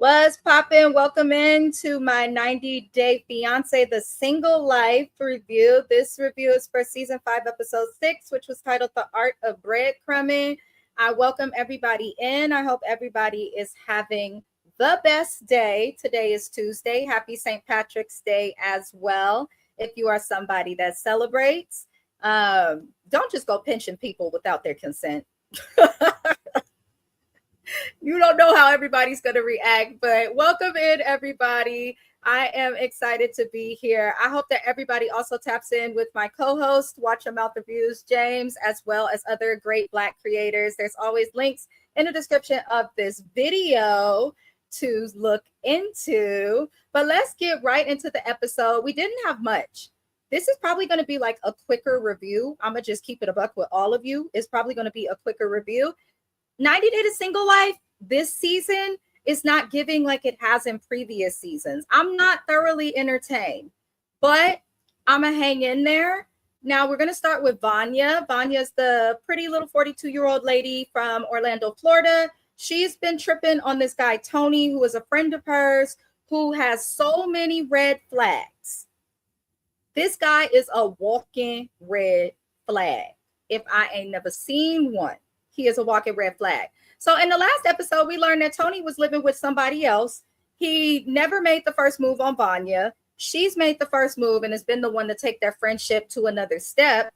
What's poppin'? Welcome into my 90-day fiance, the single life review. This review is for season 5, episode 6, which was titled The Art of Breadcrumbing. I welcome everybody in. I hope everybody is having the best day. Today is Tuesday. Happy St. Patrick's Day as well. If you are somebody that celebrates, don't just go pinching people without their consent. You don't know how everybody's going to react, but welcome in, everybody. I am excited to be here. I hope that everybody also taps in with my co-host, Watch Your Mouth Reviews, James, as well as other great Black creators. There's always links in the description of this video to look into. But let's get right into the episode. We didn't have much. This is probably going to be like a quicker review. I'm going to just keep it a buck with all of you. It's probably going to be a quicker review. 90 Day to Single Life this season is not giving like it has in previous seasons. I'm not thoroughly entertained, but I'm going to hang in there. Now we're going to start with Vanya. Vanya's the pretty little 42-year-old lady from Orlando, Florida. She's been tripping on this guy, Tony, who is a friend of hers, who has so many red flags. This guy is a walking red flag. If I ain't never seen one, he is a walking red flag. So in the last episode, we learned that Tony was living with somebody else. He never made the first move on Vanya. She's made the first move and has been the one to take their friendship to another step.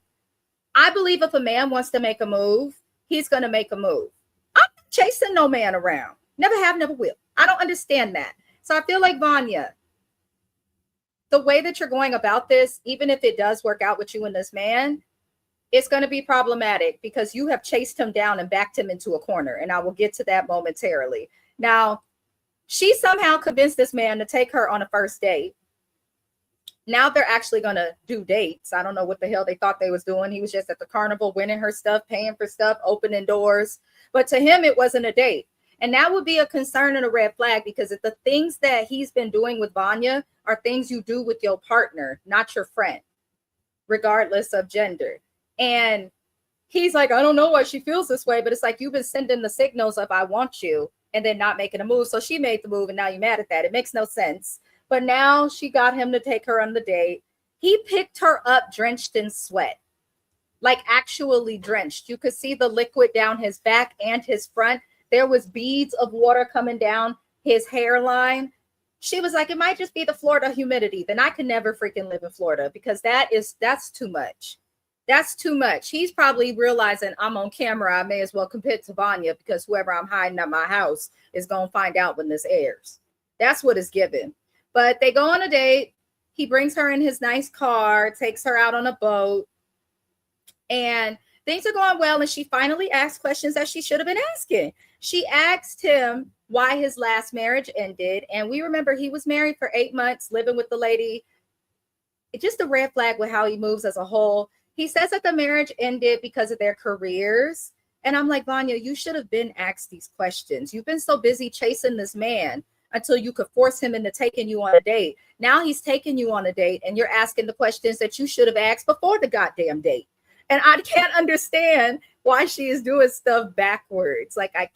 I believe if a man wants to make a move, he's going to make a move. I'm not chasing no man around. Never have, never will. I don't understand that. So I feel like Vanya, the way that you're going about this, even if it does work out with you and this man, it's going to be problematic because you have chased him down and backed him into a corner. And I will get to that momentarily. Now, she somehow convinced this man to take her on a first date. Now they're actually going to do dates. I don't know what the hell they thought they was doing. He was just at the carnival, winning her stuff, paying for stuff, opening doors. But to him, it wasn't a date. And that would be a concern and a red flag because if the things that he's been doing with Vanya are things you do with your partner, not your friend, regardless of gender. And he's like, I don't know why she feels this way, but it's like you've been sending the signals of I want you and then not making a move. So she made the move and now you're mad at that. It makes no sense. But now she got him to take her on the date. He picked her up drenched in sweat, like actually drenched. You could see the liquid down his back and his front. There was beads of water coming down his hairline. She was like, it might just be the Florida humidity. Then I could never freaking live in Florida because that's too much. That's too much. He's probably realizing I'm on camera. I may as well compete to Vanya because whoever I'm hiding at my house is going to find out when this airs. That's what it's given. But they go on a date. He brings her in his nice car, takes her out on a boat, and things are going well. And she finally asks questions that she should have been asking. She asked him why his last marriage ended. And we remember he was married for 8 months, living with the lady. It's just a red flag with how he moves as a whole. He says that the marriage ended because of their careers. And I'm like, Vanya, you should have been asked these questions. You've been so busy chasing this man until you could force him into taking you on a date. Now he's taking you on a date and you're asking the questions that you should have asked before the goddamn date. And I can't understand why she is doing stuff backwards. Like I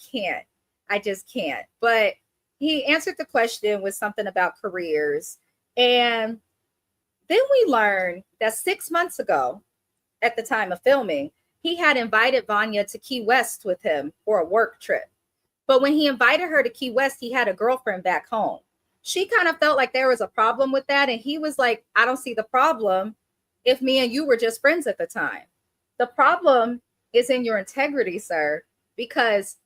just can't. But he answered the question with something about careers. And then we learned that 6 months ago, at the time of filming, he had invited Vanya to Key West with him for a work trip. But when he invited her to Key West, he had a girlfriend back home. She kind of felt like there was a problem with that. And he was like, I don't see the problem if me and you were just friends at the time. The problem is in your integrity, sir, because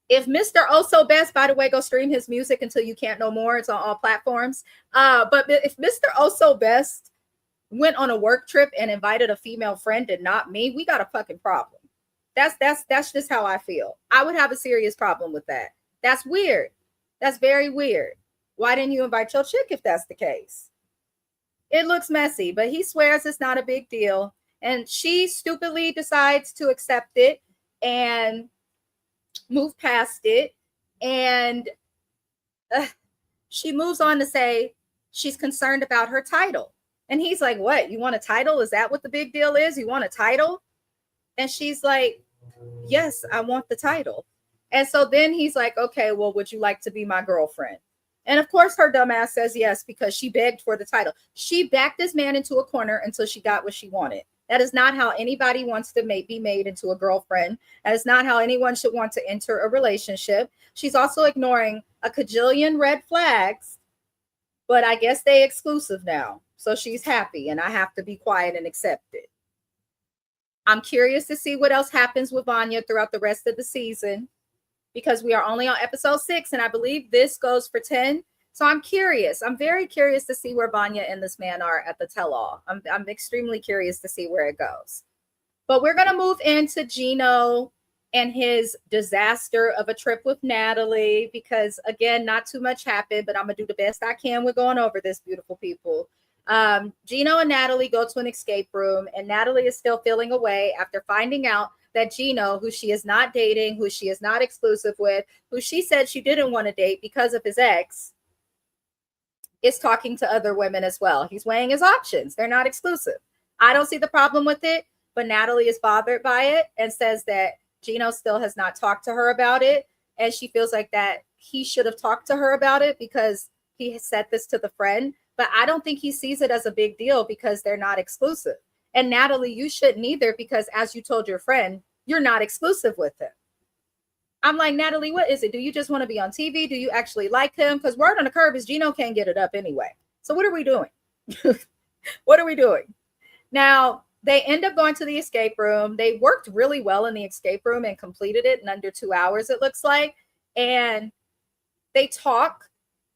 if Mr. Oh So Best, by the way, go stream his music until you can't no more. It's on all platforms. But if Mr. Oh So Best went on a work trip and invited a female friend and not me, we got a fucking problem. That's just how I feel. I would have a serious problem with that. That's weird. That's very weird. Why didn't you invite your chick if that's the case? It looks messy, but he swears it's not a big deal. And she stupidly decides to accept it and move past it. And she moves on to say she's concerned about her title. And he's like, what? You want a title? Is that what the big deal is? You want a title? And she's like, yes, I want the title. And so then he's like, okay, well, would you like to be my girlfriend? And of course, her dumbass says yes, because she begged for the title. She backed this man into a corner until she got what she wanted. That is not how anybody wants to be made into a girlfriend. That is not how anyone should want to enter a relationship. She's also ignoring a cajillion red flags, but I guess they exclusive now. So she's happy, and I have to be quiet and accept it. I'm curious to see what else happens with Vanya throughout the rest of the season, because we are only on episode 6, and I believe this goes for 10. So I'm curious. I'm very curious to see where Vanya and this man are at the tell-all. I'm extremely curious to see where it goes. But we're going to move into Gino and his disaster of a trip with Natalie, because, again, not too much happened, but I'm going to do the best I can with going over this, beautiful people. Gino and Natalie go to an escape room, and Natalie is still feeling away after finding out that Gino, who she is not dating, who she is not exclusive with, who she said she didn't want to date because of his ex, is talking to other women as well. He's weighing his options. They're not exclusive. I don't see the problem with it, but Natalie is bothered by it and says that Gino still has not talked to her about it. And she feels like that he should have talked to her about it because he has said this to the friend. But I don't think he sees it as a big deal because they're not exclusive. And Natalie, you shouldn't either, because as you told your friend, you're not exclusive with him. I'm like, Natalie, what is it? Do you just want to be on TV? Do you actually like him? Because word on the curb is Gino can't get it up anyway. So what are we doing? What are we doing? Now, they end up going to the escape room. They worked really well in the escape room and completed it in under 2 hours, it looks like. And they talk,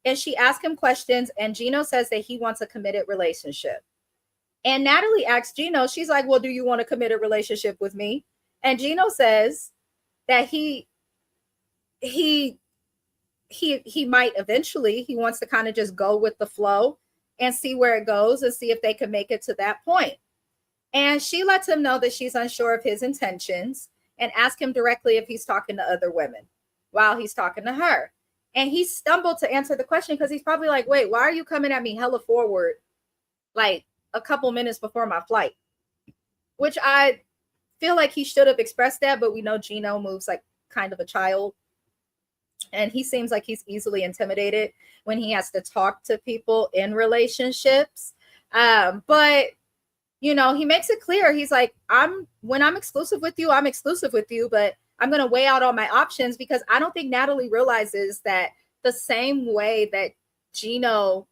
and she asks him questions, and Gino says that he wants a committed relationship. And Natalie asks Gino, she's like, well, do you want a committed relationship with me? And Gino says that he might eventually. He wants to kind of just go with the flow and see where it goes and see if they can make it to that point. And she lets him know that she's unsure of his intentions and asks him directly if he's talking to other women while he's talking to her. And he stumbled to answer the question because he's probably like, wait, why are you coming at me hella forward like a couple minutes before my flight? Which I feel like he should have expressed that, but we know Gino moves like kind of a child. And he seems like he's easily intimidated when he has to talk to people in relationships. But, you know, he makes it clear. He's like, when I'm exclusive with you, I'm exclusive with you, but I'm going to weigh out all my options, because I don't think Natalie realizes that the same way that Gino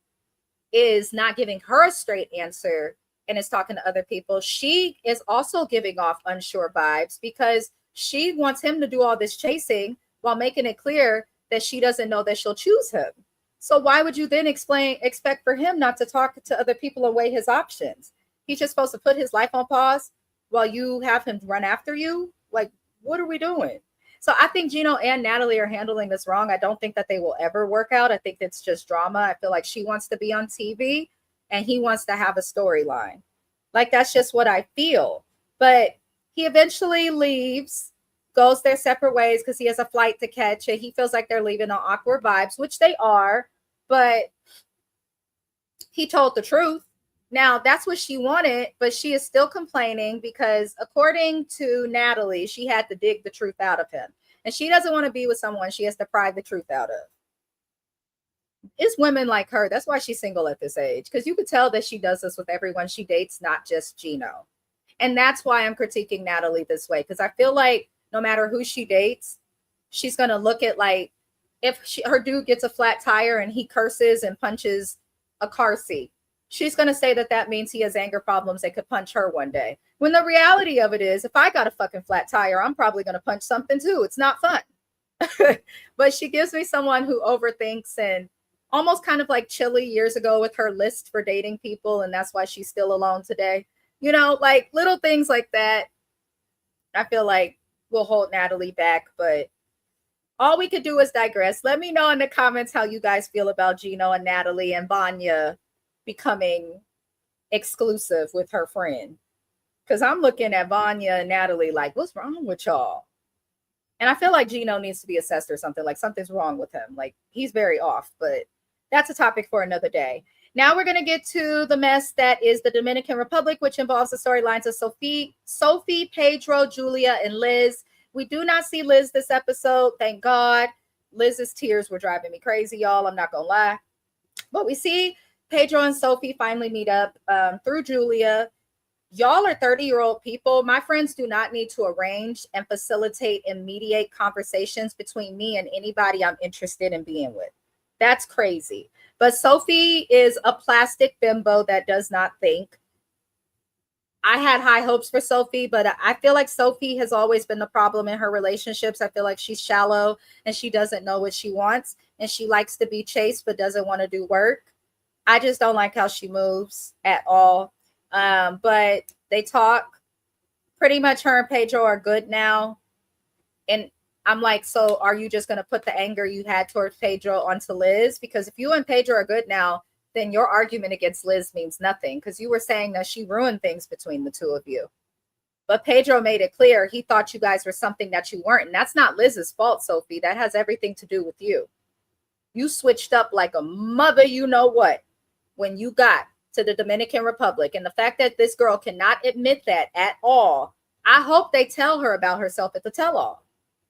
is not giving her a straight answer and is talking to other people, she is also giving off unsure vibes, because she wants him to do all this chasing while making it clear that she doesn't know that she'll choose him. So why would you then expect for him not to talk to other people and weigh his options? He's just supposed to put his life on pause while you have him run after you? Like, what are we doing? So I think Gino and Natalie are handling this wrong. I don't think that they will ever work out. I think it's just drama. I feel like she wants to be on TV and he wants to have a storyline. Like, that's just what I feel. But he eventually leaves, goes their separate ways because he has a flight to catch, and he feels like they're leaving on awkward vibes, which they are, but he told the truth. Now, that's what she wanted, but she is still complaining because, according to Natalie, she had to dig the truth out of him, and she doesn't want to be with someone she has to pry the truth out of. It's women like her. That's why she's single at this age, because you could tell that she does this with everyone she dates, not just Gino. And that's why I'm critiquing Natalie this way, because I feel like no matter who she dates, she's going to look at, like, if her dude gets a flat tire and he curses and punches a car seat, she's going to say that that means he has anger problems and could punch her one day. When the reality of it is, if I got a fucking flat tire, I'm probably going to punch something too. It's not fun. But she gives me someone who overthinks, and almost kind of like Chili years ago with her list for dating people, and that's why she's still alone today. You know, like little things like that, I feel like will hold Natalie back. But all we could do is digress. Let me know in the comments how you guys feel about Gino and Natalie and Vanya becoming exclusive with her friend. Because I'm looking at Vanya and Natalie like, what's wrong with y'all? And I feel like Gino needs to be assessed or something. Like, something's wrong with him. Like, he's very off. But that's a topic for another day. Now we're going to get to the mess that is the Dominican Republic, which involves the storylines of Sophie, Pedro, Julia, and Liz. We do not see Liz this episode. Thank God. Liz's tears were driving me crazy, y'all. I'm not going to lie. But we see Pedro and Sophie finally meet up through Julia. Y'all are 30-year-old people. My friends do not need to arrange and facilitate and mediate conversations between me and anybody I'm interested in being with. That's crazy. But Sophie is a plastic bimbo that does not think. I had high hopes for Sophie, but I feel like Sophie has always been the problem in her relationships. I feel like she's shallow and she doesn't know what she wants, and she likes to be chased but doesn't want to do work. I just don't like how she moves at all. But they talk. Pretty much her and Pedro are good now. And I'm like, so are you just going to put the anger you had towards Pedro onto Liz? Because if you and Pedro are good now, then your argument against Liz means nothing, because you were saying that she ruined things between the two of you. But Pedro made it clear he thought you guys were something that you weren't. And that's not Liz's fault, Sophie. That has everything to do with you. You switched up like a mother, you know what, when you got to the Dominican Republic. And the fact that this girl cannot admit that at all, I hope they tell her about herself at the tell-all.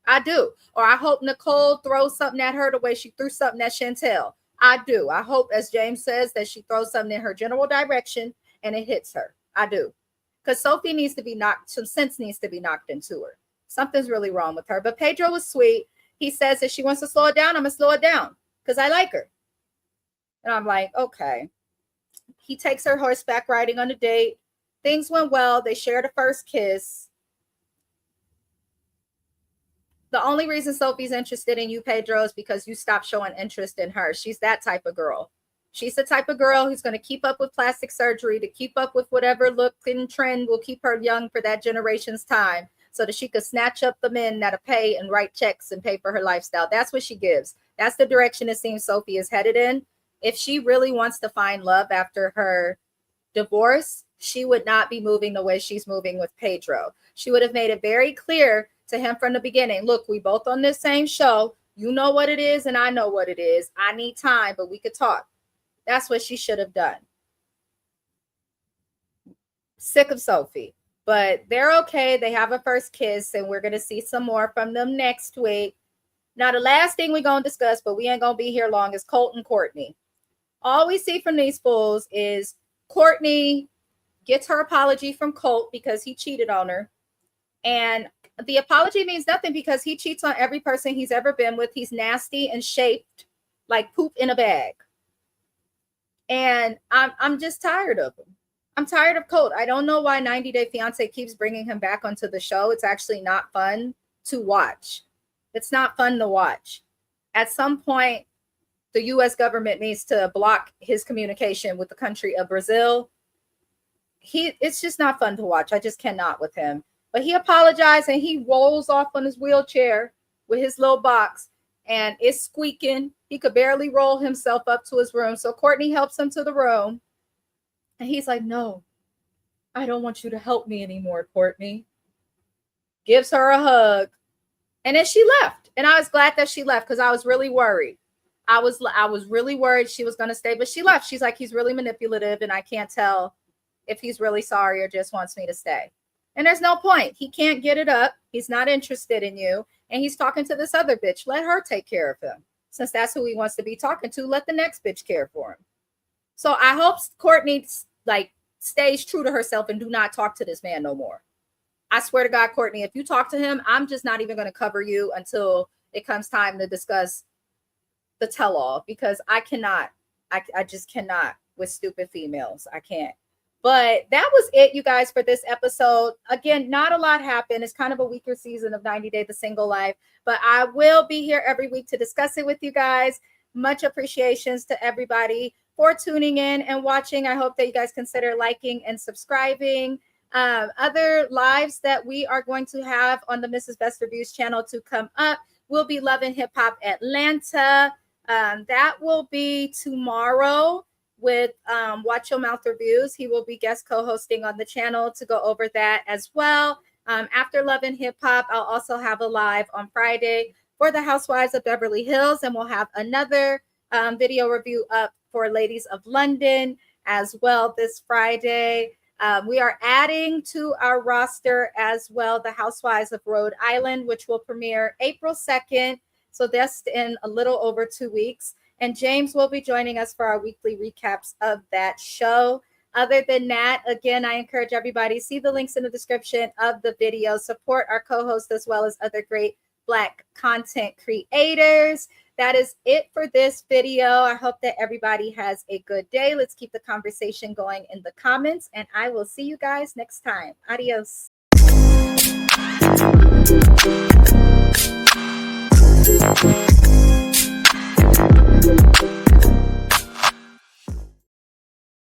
I do. Or I hope Nicole throws something at her the way she threw something at Chantel. I do. I hope, as James says, that she throws something in her general direction and it hits her. I do. Because Sophie needs to be knocked, some sense needs to be knocked into her. Something's really wrong with her. But Pedro was sweet. He says if she wants to slow it down, I'm going to slow it down because I like her. And I'm like, okay. He takes her horseback riding on a date. Things went well. They shared a first kiss. The only reason Sophie's interested in you, Pedro, is because you stopped showing interest in her. She's that type of girl. She's the type of girl who's going to keep up with plastic surgery, to keep up with whatever look and trend will keep her young for that generation's time, so that she could snatch up the men that'll pay and write checks and pay for her lifestyle. That's what she gives. That's the direction it seems Sophie is headed in. If she really wants to find love after her divorce, she would not be moving the way she's moving with Pedro. She would have made it very clear to him from the beginning, look, we both on this same show. You know what it is and I know what it is. I need time, but we could talk. That's what she should have done. Sick of Sophie, but they're okay. They have a first kiss and we're going to see some more from them next week. Now, the last thing we're going to discuss, but we ain't going to be here long, is Colt and Courtney. All we see from these fools is Courtney gets her apology from Colt because he cheated on her. And the apology means nothing because he cheats on every person he's ever been with. He's nasty and shaped like poop in a bag. And I'm just tired of him. I'm tired of Colt. I don't know why 90 Day Fiancé keeps bringing him back onto the show. It's actually not fun to watch. It's not fun to watch. At some point, the U.S. government needs to block his communication with the country of Brazil. It's just not fun to watch. I just cannot with him. But he apologized and he rolls off on his wheelchair with his little box and it's squeaking. He could barely roll himself up to his room. So Courtney helps him to the room. And he's like, no, I don't want you to help me anymore, Courtney. Gives her a hug. And then she left. And I was glad that she left because I was really worried. I was really worried she was going to stay, but she left. She's like, he's really manipulative and I can't tell if he's really sorry or just wants me to stay. And there's no point. He can't get it up. He's not interested in you. And he's talking to this other bitch. Let her take care of him. Since that's who he wants to be talking to, let the next bitch care for him. So I hope Courtney stays true to herself and do not talk to this man no more. I swear to God, Courtney, if you talk to him, I'm just not even going to cover you until it comes time to discuss the tell-all, because I just cannot with stupid females. I can't. But that was it, you guys, for this episode. Again, not a lot happened. It's kind of a weaker season of 90 Day the Single Life, but I will be here every week to discuss it with you guys. Much appreciations to everybody for tuning in and watching. I hope that you guys consider liking and subscribing. Other lives that we are going to have on the Mrs. Best Reviews channel to come up will be Love and Hip Hop Atlanta. That will be tomorrow with Watch Your Mouth Reviews. He will be guest co-hosting on the channel to go over that as well. After Love and Hip Hop, I'll also have a live on Friday for the Housewives of Beverly Hills, and we'll have another video review up for Ladies of London as well this Friday. We are adding to our roster as well the Housewives of Rhode Island, which will premiere April 2nd. So that's in a little over 2 weeks. And James will be joining us for our weekly recaps of that show. Other than that, again, I encourage everybody, see the links in the description of the video, support our co-host as well as other great Black content creators. That is it for this video. I hope that everybody has a good day. Let's keep the conversation going in the comments, and I will see you guys next time. Adios. Thank you.